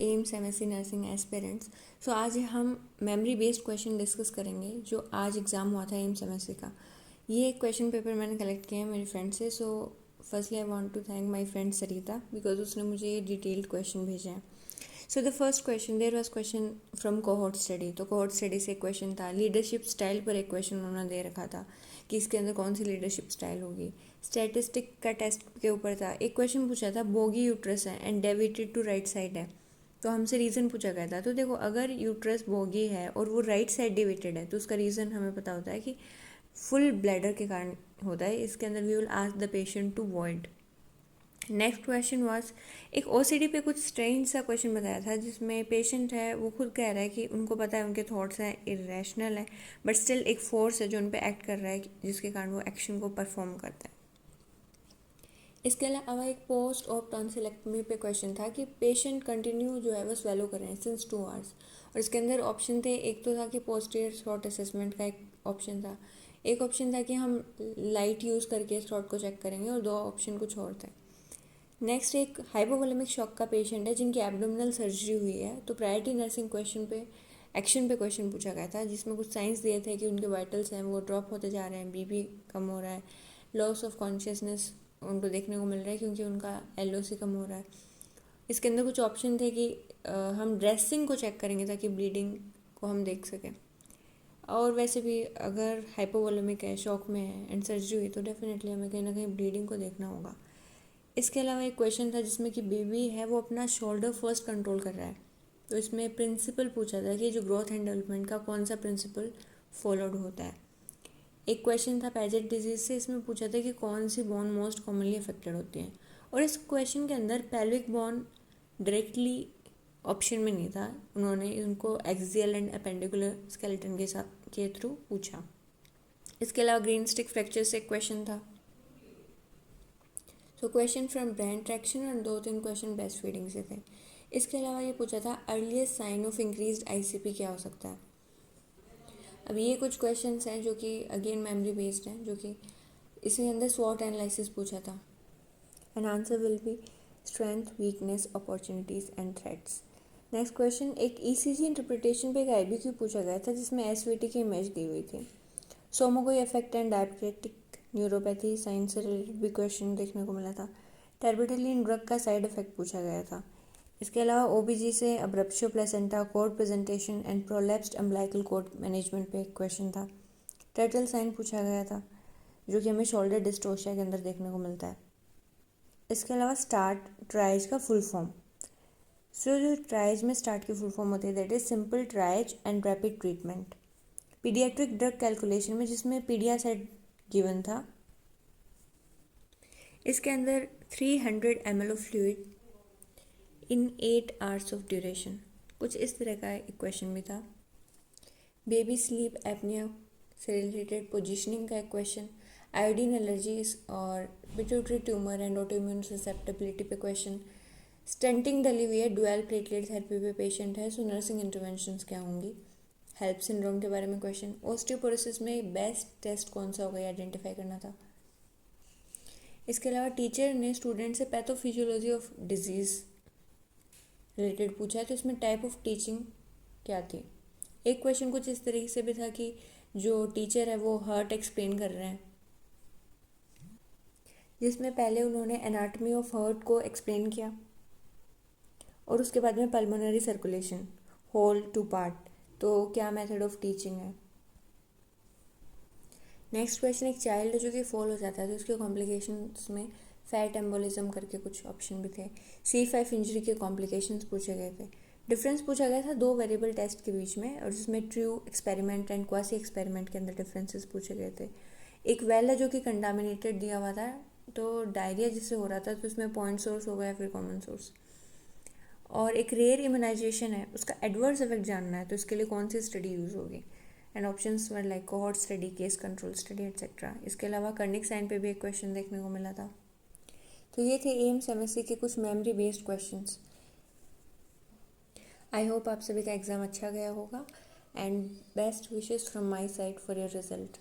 AIIMS MSc nursing aspirants. So आज हम memory based question discuss करेंगे जो आज एग्ज़ाम हुआ था एम्स एमएससी का। ये एक क्वेश्चन पेपर मैंने कलेक्ट किया है मेरी फ्रेंड से। So firstly I want to thank my friend Sarita because उसने मुझे ये डिटेल्ड क्वेश्चन भेजा है। So the first question there was question from cohort study. तो कोहोर्ट स्टडी से एक क्वेश्चन था, लीडरशिप स्टाइल पर एक क्वेश्चन उन्होंने दे रखा था कि इसके अंदर कौन सी लीडरशिप स्टाइल होगी। स्टैटिस्टिक का टेस्ट के ऊपर था, एक क्वेश्चन पूछा था बोगी यूट्रस है and deviated to right side है, तो हमसे रीज़न पूछा गया था। तो देखो, अगर यूट्रस बोगी है और वो राइट साइड डिवेटेड है तो उसका रीज़न हमें पता होता है कि फुल ब्लैडर के कारण होता है। इसके अंदर we will ask the patient to void. Next question was, एक ओसीडी पे कुछ स्ट्रेंज सा क्वेश्चन बताया था जिसमें पेशेंट है वो खुद कह रहा है कि उनको पता है उनके थॉट्स हैं इरेशनल है, बट स्टिल एक फोर्स है जो उन पे एक्ट कर रहा है जिसके कारण वो एक्शन को परफॉर्म करता है। इसके अलावा एक पोस्ट ऑफ टॉन्सिलेक्टमी पे क्वेश्चन था कि पेशेंट कंटिन्यू जो है वो स्वेलो कर रहे हैं सिंस 2 आवर्स, और इसके अंदर ऑप्शन थे, एक तो था कि पोस्टीरियर थ्रॉट असेसमेंट का एक ऑप्शन था, एक ऑप्शन था कि हम लाइट यूज़ करके थ्रॉट को चेक करेंगे, और 2 ऑप्शन कुछ और थे। नेक्स्ट एक हाइपोवोलेमिक शॉक का पेशेंट है जिनकी एब्डोमिनल सर्जरी हुई है, तो प्रायोरिटी नर्सिंग क्वेश्चन पे एक्शन पे क्वेश्चन पूछा गया था जिसमें कुछ साइंस दिए थे कि उनके वाइटल्स हैं वो ड्रॉप होते जा रहे हैं, बीपी कम हो रहा है, लॉस ऑफ कॉन्शियसनेस उनको देखने को मिल रहा है क्योंकि उनका एलओसी कम हो रहा है। इसके अंदर कुछ ऑप्शन थे कि हम ड्रेसिंग को चेक करेंगे ताकि ब्लीडिंग को हम देख सकें, और वैसे भी अगर हाइपोवोलेमिक है, शॉक में है एंड सर्जरी हुई तो डेफिनेटली हमें कहीं ना कहीं ब्लीडिंग को देखना होगा। इसके अलावा एक क्वेश्चन था जिसमें कि बेबी है वो अपना शोल्डर फर्स्ट कंट्रोल कर रहा है, तो इसमें प्रिंसिपल पूछा था कि जो ग्रोथ एंड डेवलपमेंट का कौन सा प्रिंसिपल फॉलोड होता है। एक क्वेश्चन था पैजेट डिजीज से, इसमें पूछा था कि कौन सी बोन मोस्ट कॉमनली अफेक्टेड होती हैं, और इस क्वेश्चन के अंदर पेल्विक बोन डायरेक्टली ऑप्शन में नहीं था, उन्होंने उनको एक्सियल एंड अपेंडिकुलर स्केलेटन के साथ के थ्रू पूछा। इसके अलावा ग्रीन स्टिक फ्रैक्चर से एक क्वेश्चन था। तो क्वेश्चन फ्रॉम ब्रेन ट्रैक्शन और 2-3 क्वेश्चन ब्रेस्ट फीडिंग से थे। इसके अलावा ये पूछा था earliest sign of increased ICP क्या हो सकता है। अब ये कुछ क्वेश्चंस हैं जो कि अगेन मेमोरी बेस्ड हैं, जो कि इसके अंदर स्वॉट एनालिसिस पूछा था and answer will be strength, weakness, opportunities and threats. Next question एक ईसीजी इंटरप्रिटेशन पे एक आईबीक्यू पूछा गया था जिसमें एसवीटी की इमेज दी हुई थी। Somogyi effect and diabetic neuropathy science से रिलेटेड भी क्वेश्चन देखने को मिला था। टेर्बिटलिन ड्रग का साइड इफेक्ट पूछा गया था। इसके अलावा ओबीजी से abruptio placenta cord presentation and prolapsed umbilical cord management पे एक क्वेश्चन था। टर्टल साइन पूछा गया था जो कि हमें शोल्डर डिस्टोशिया के अंदर देखने को मिलता है। इसके अलावा स्टार्ट ट्राइज का फुल फॉर्म, सो जो ट्राइज में स्टार्ट की फुल फॉर्म होती है that is simple tries and rapid treatment. Paediatric drug calculation में जिसमें पीडिया सेट गिवन था, इसके अंदर 300 ml of fluid in 8 hours of duration, कुछ इस तरह का एक क्वेश्चन भी था। बेबी स्लीप एपनिया से रिलेटेड पोजिशनिंग का एक क्वेश्चन, आयोडीन एलर्जीज और pituitary tumour and autoimmune susceptibility पे क्वेश्चन, स्टेंटिंग डली हुई है, डुअल प्लेटलेट थेरेपी पे पेशेंट है, सो नर्सिंग इंटरवेंशंस क्या होंगी, हेल्प सिंड्रोम के बारे में क्वेश्चन, ऑस्टियोपोरोसिस में बेस्ट टेस्ट कौन सा होगा ये आइडेंटिफाई करना था। इसके अलावा टीचर ने स्टूडेंट से पैथोफिजियोलॉजी ऑफ डिजीज़ रिलेटेड पूछा है, तो इसमें टाइप ऑफ टीचिंग क्या थी। एक क्वेश्चन कुछ इस तरीके से भी था कि जो टीचर है वो हर्ट एक्सप्लेन कर रहे हैं, जिसमें पहले उन्होंने एनाटॉमी ऑफ हर्ट को एक्सप्लेन किया और उसके बाद में पल्मोनरी सर्कुलेशन होल 2 पार्ट, तो क्या मेथड ऑफ टीचिंग है। नेक्स्ट क्वेश्चन एक चाइल्ड जो कि फॉल हो जाता है तो उसके कॉम्प्लिकेशंस में फैट एम्बोलिज्म करके कुछ ऑप्शन भी थे। C5 इंजरी के कॉम्प्लिकेशंस पूछे गए थे। डिफरेंस पूछा गया था 2 वेरिएबल टेस्ट के बीच में, और जिसमें true experiment and quasi experiment के अंदर डिफरेंसेस पूछे गए थे। एक वेल है जो कि कंटामिनेटेड दिया हुआ था, तो डायरिया जिससे हो रहा था तो उसमें पॉइंट सोर्स होगा या फिर कॉमन सोर्स, और एक रेयर इम्यूनाइजेशन है उसका एडवर्स इफेक्ट जानना है तो इसके लिए कौन सी स्टडी यूज़ होगी, and options were like cohort study, case control study etcetera. इसके अलावा कर्निक साइन पे भी एक क्वेश्चन देखने को मिला था। तो ये थे एम्स एमएससी के कुछ memory based questions. I hope आप सभी का एग्ज़ाम अच्छा गया होगा and best wishes from my side for your result.